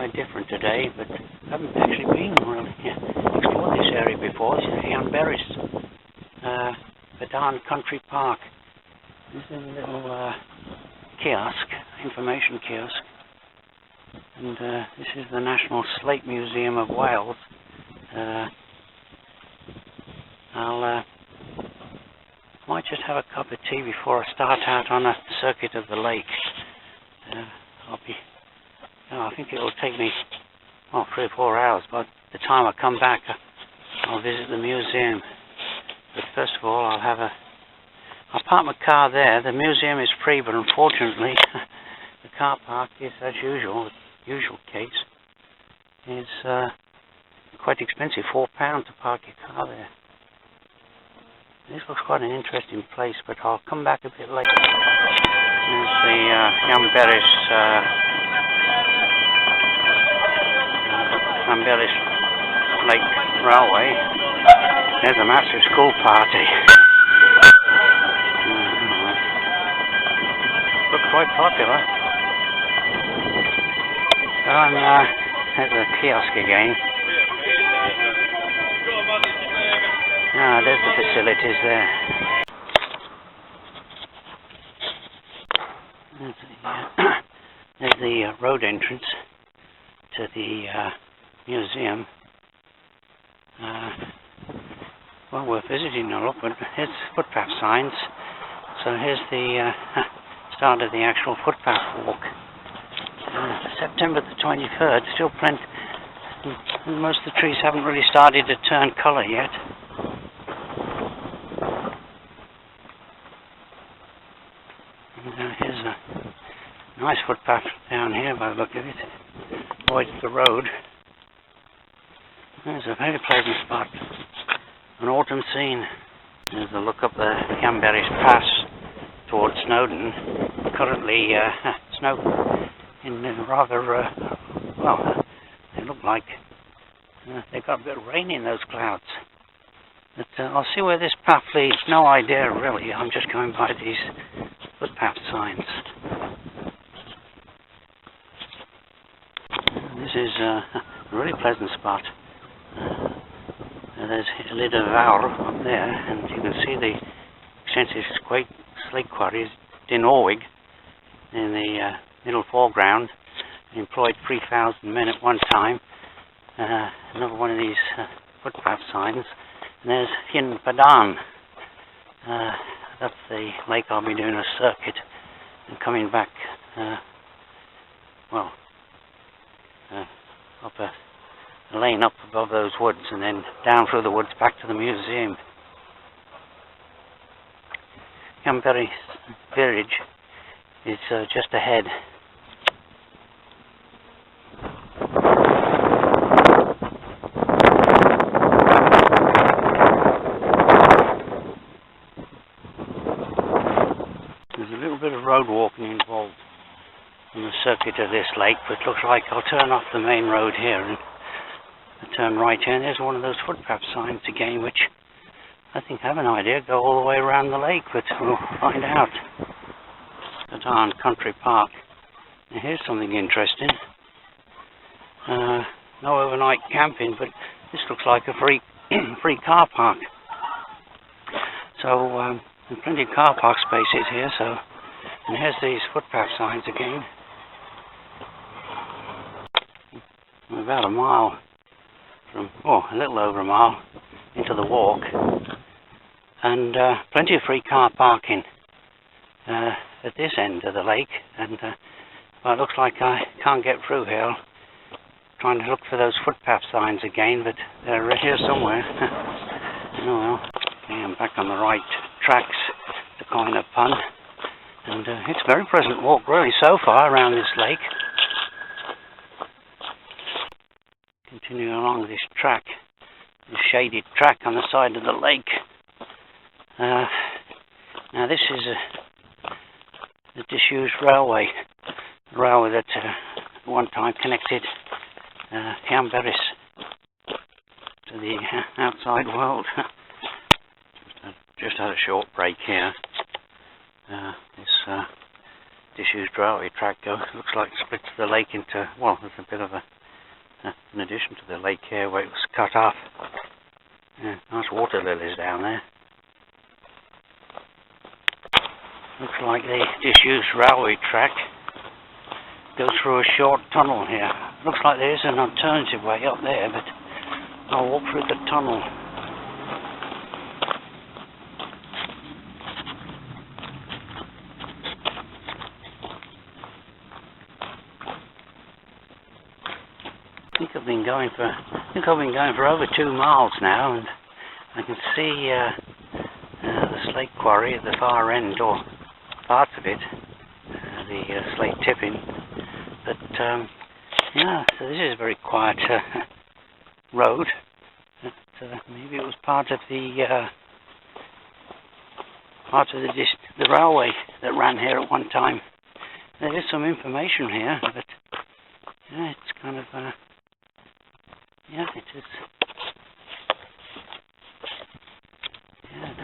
somewhere different today, but I haven't actually been really explored this area before. This is Llanberis, Padarn Country Park. This is a little kiosk, information kiosk, and this is the National Slate Museum of Wales. I might just have a cup of tea before I start out on a circuit of the lake. I think it will take me 3 or 4 hours. By the time I come back, I'll visit the museum. But first of all, I'll park my car there. The museum is free, but unfortunately, the car park is, as usual, the usual case, is quite expensive, £4 to park your car there. This looks quite an interesting place, but I'll come back a bit later. There's the Lllanberis Lake Railway. There's a massive school party. Looks quite popular. There's a kiosk again. There's the facilities there. There's the road entrance to the museum. Well, we're visiting a look, but here's footpath signs. So here's the start of the actual footpath walk. September the 23rd, still plenty. Most of the trees haven't really started to turn colour yet. Here's a nice footpath down here by the look of it. Avoids the road. There's a very pleasant spot. An autumn scene. There's a look up the Llanberis Pass towards Snowdon. Currently snow in rather, they look like they've got a bit of rain in those clouds. But I'll see where this path leads. No idea really. I'm just going by these footpath signs. This is a really pleasant spot. There's Llyn Padarn up there, and you can see the extensive slate quarries, Dinorwig, in the middle foreground. Employed 3,000 men at one time. Another one of these footpath signs. And there's Llyn Padarn. That's the lake I'll be doing a circuit and coming back, up a lane up above those woods and then down through the woods back to the museum. Llynberis village is just ahead. There's a little bit of road walking involved in the circuit of this lake, but it looks like I'll turn off the main road here and turn right here. And there's one of those footpath signs again, which I think I have an idea go all the way around the lake, but we'll find out. Padarn Country Park. Now here's something interesting. No overnight camping, but this looks like a free car park. So there's plenty of car park spaces here. So, and here's these footpath signs again. About a mile a little over a mile into the walk, and plenty of free car parking at this end of the lake. And it looks like I can't get through here. Trying to look for those footpath signs again, but they're here somewhere. Oh well. Okay, I'm back on the right tracks to coin a pun. And it's a very pleasant walk really so far around this lake. Continuing along this track, this shaded track on the side of the lake. Now this is a disused railway. The railway that at one time connected Llanberis to the outside world. Just had a short break here. This disused railway track goes. Looks like it splits the lake into, well, there's a bit of an addition to the lake here where it was cut off. Yeah, nice water lilies down there. Looks like the disused railway track goes through a short tunnel here. Looks like there is an alternative way up there, but I'll walk through the tunnel. I think I've been going for over 2 miles now, and I can see the slate quarry at the far end, or parts of it, the slate tipping. But yeah, so this is a very quiet road. But, maybe it was part of the railway that ran here at one time. There is some information here, but yeah, it's kind of yeah, it is. Yeah,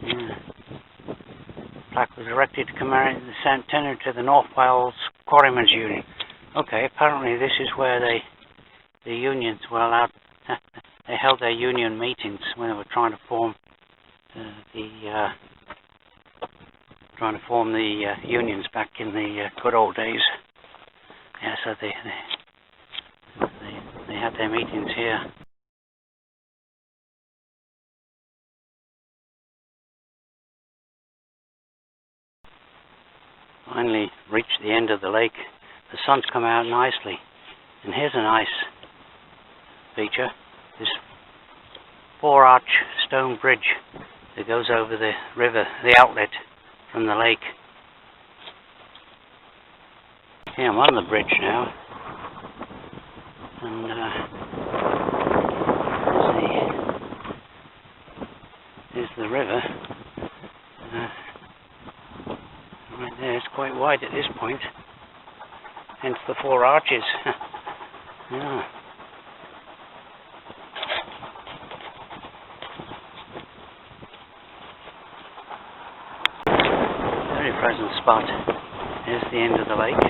yeah. Plaque was erected to commemorate the centenary to the North Wales Quarrymen's Union. Okay, apparently this is where the unions were allowed. They held their union meetings when they were trying to form the unions back in the good old days. Yeah, so they had their meetings here. Finally reached the end of the lake. The sun's come out nicely, and here's a nice feature: this 4-arch stone bridge that goes over the river, the outlet from the lake. Yeah, I'm on the bridge now, and there's the river. Right there, it's quite wide at this point, hence the 4 arches. Yeah. Very pleasant spot. Here's the end of the lake.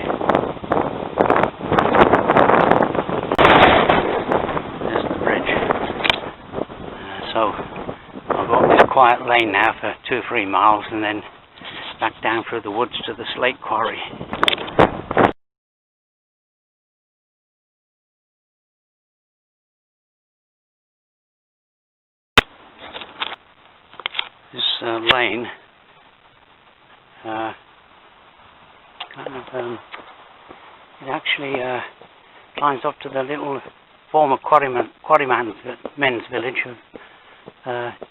There's the bridge. So I'll go up this quiet lane now for 2 or 3 miles, and then back down through the woods to the slate quarry. This lane it actually climbs up to the little former quarryman's village of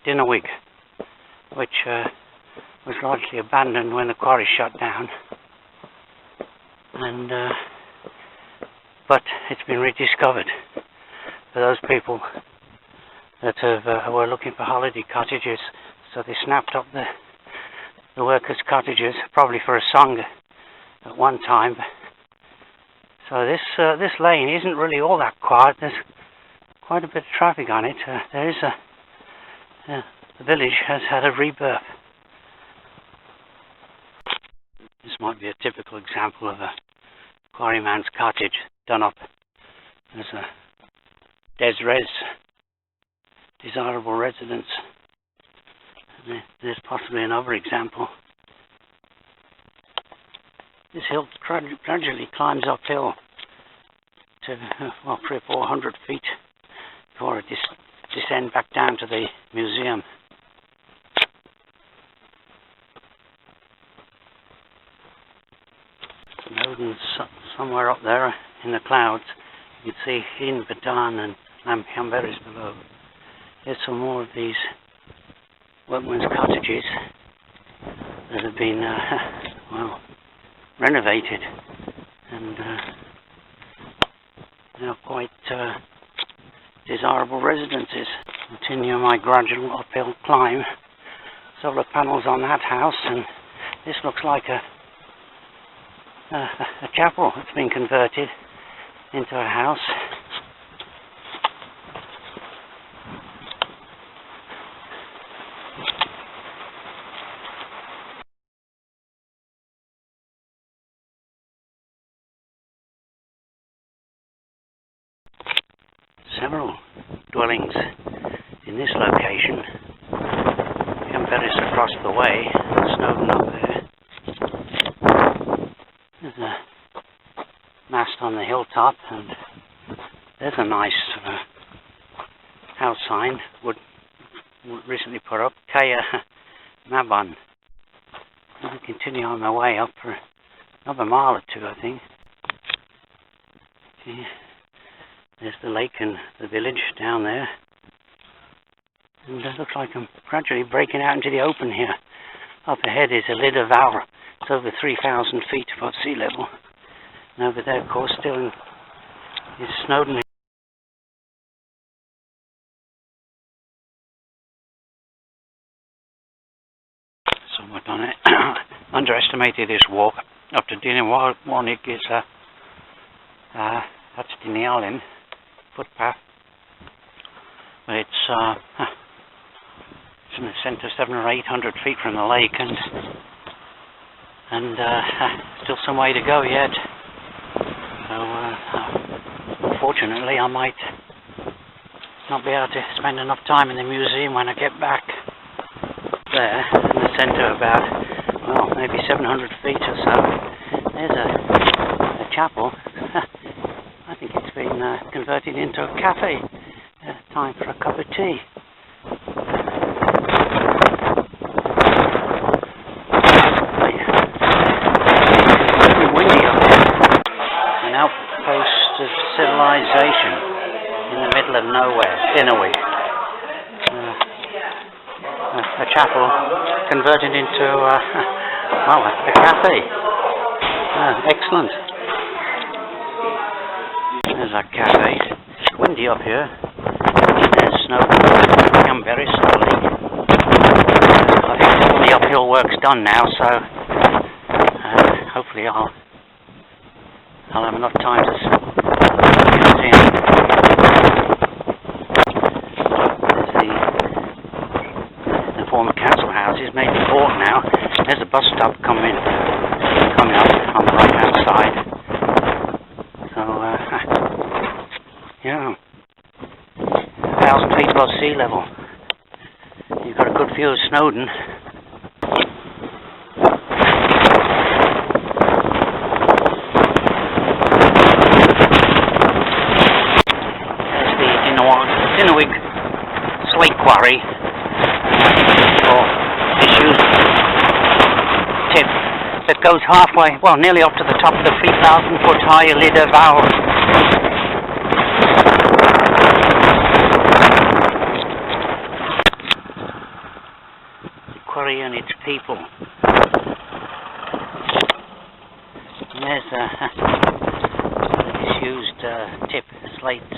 Dinorwig, which was largely abandoned when the quarry shut down, and but it's been rediscovered for those people that were looking for holiday cottages. So they snapped up the workers' cottages, probably for a song at one time. So this lane isn't really all that quiet. There's quite a bit of traffic on it. There is the village has had a rebirth. This might be a typical example of a quarryman's cottage done up as a des-res, desirable residence. And there's possibly another example. This hill gradually climbs uphill to, well, 300 or 400 feet before it descends back down to the museum. Snowdon's somewhere up there in the clouds. You can see Llyn Padarn and Llanberis below. Here's some more of these workmen's cottages that have been, well, renovated, and they're quite desirable residences. Continue my gradual uphill climb. Solar panels on that house, and this looks like a chapel that's been converted into a house. several dwellings in this location. Llanberis across the way, Snowdon up there. There's a mast on the hilltop, and there's a nice house sign, recently put up, Llyn Padarn. I'll continue on my way up for another mile or two, I think. Okay. There's the lake and the village down there. And it looks like I'm gradually breaking out into the open here. Up ahead is a Llyn Padarn. It's over 3,000 feet above sea level. And over there, of course, still is Snowdon. Somewhat underestimated this walk up to Dinorwig. That's the Llyn footpath. But it's in the centre, 700 or 800 feet from the lake, and still some way to go yet. So unfortunately, I might not be able to spend enough time in the museum when I get back there in the centre, about maybe 700 feet or so. There's a chapel. I think it's been converted into a cafe. Time for a cup of tea. Very windy up there. An outpost of civilization in the middle of nowhere, Dinorwig. A chapel converted into a cafe. Excellent. There's our cafe. It's windy up here. There's Snowdon, Llanberis, the lake. I think all the uphill work's done now, so hopefully I'll have enough time to see. There's the former council house is made to port now. There's a bus stop coming up on the right hand side. So yeah. 1,000 feet above sea level. You've got a good view of Snowdon. There's the Dinorwig slate quarry, or disused tip that goes halfway, nearly up to the top of the 3,000 foot high Llyn Padarn. Quarry and its people. And there's the disused tip slates.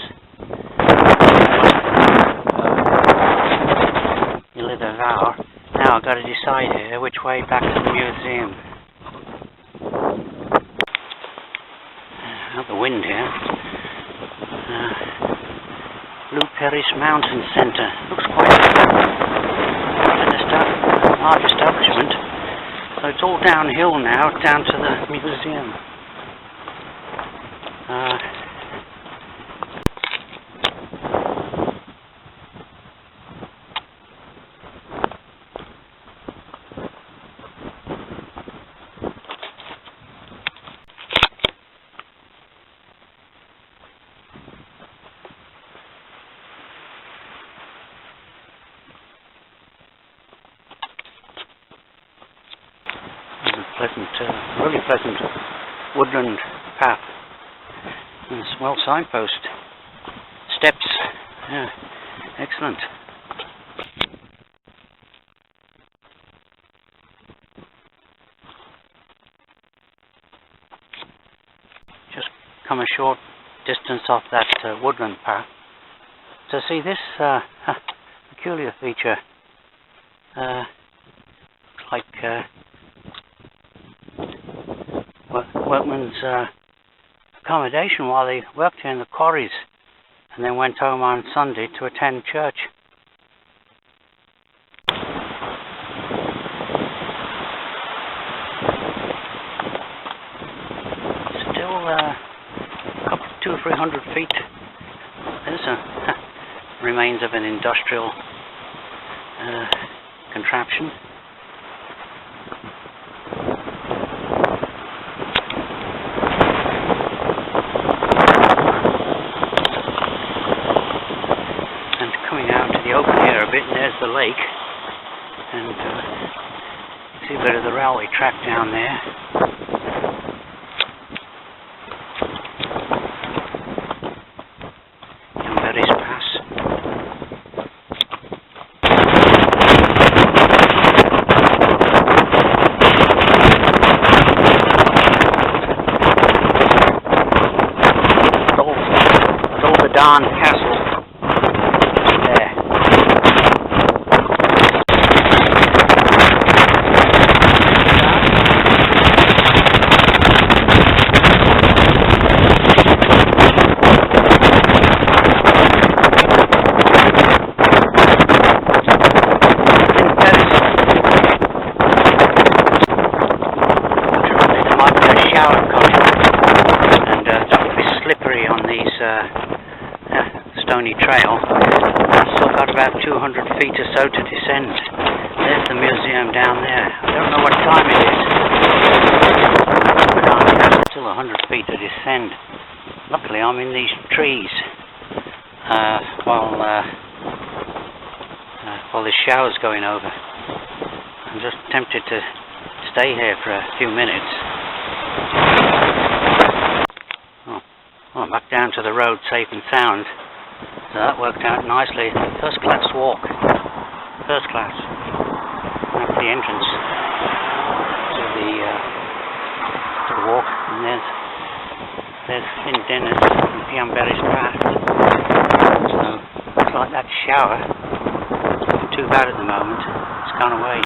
Llyn Padarn. Now I've got to decide here which way back to the museum. Out the wind here. Llynberis Mountain Centre. Looks quite large establishment. So it's all downhill now, down to the museum. Really pleasant woodland path. And it's well signpost. Steps. Yeah, excellent. Just come a short distance off that woodland path to see this peculiar feature. Looks like workmen's accommodation while they worked here in the quarries, and then went home on Sunday to attend church. Still 200-300 feet. There's a remains of an industrial contraption. And coming out to the open air a bit, and there's the lake, and see a bit of the railway track down there. Lllanberis Pass. Llyn Padarn Castle there. Slippery on these stony trail. I've still got about 200 feet or so to descend. There's the museum down there. I don't know what time it is. Still 100 feet to descend. Luckily I'm in these trees while the shower's going over. I'm just tempted to stay here for a few minutes. Well, back down to the road safe and sound. So that worked out nicely. First class walk. First class. That's the entrance to the walk. And there's Llyn Padarn and Llanberis Pass. So looks like that shower. Not too bad at the moment. It's gone away.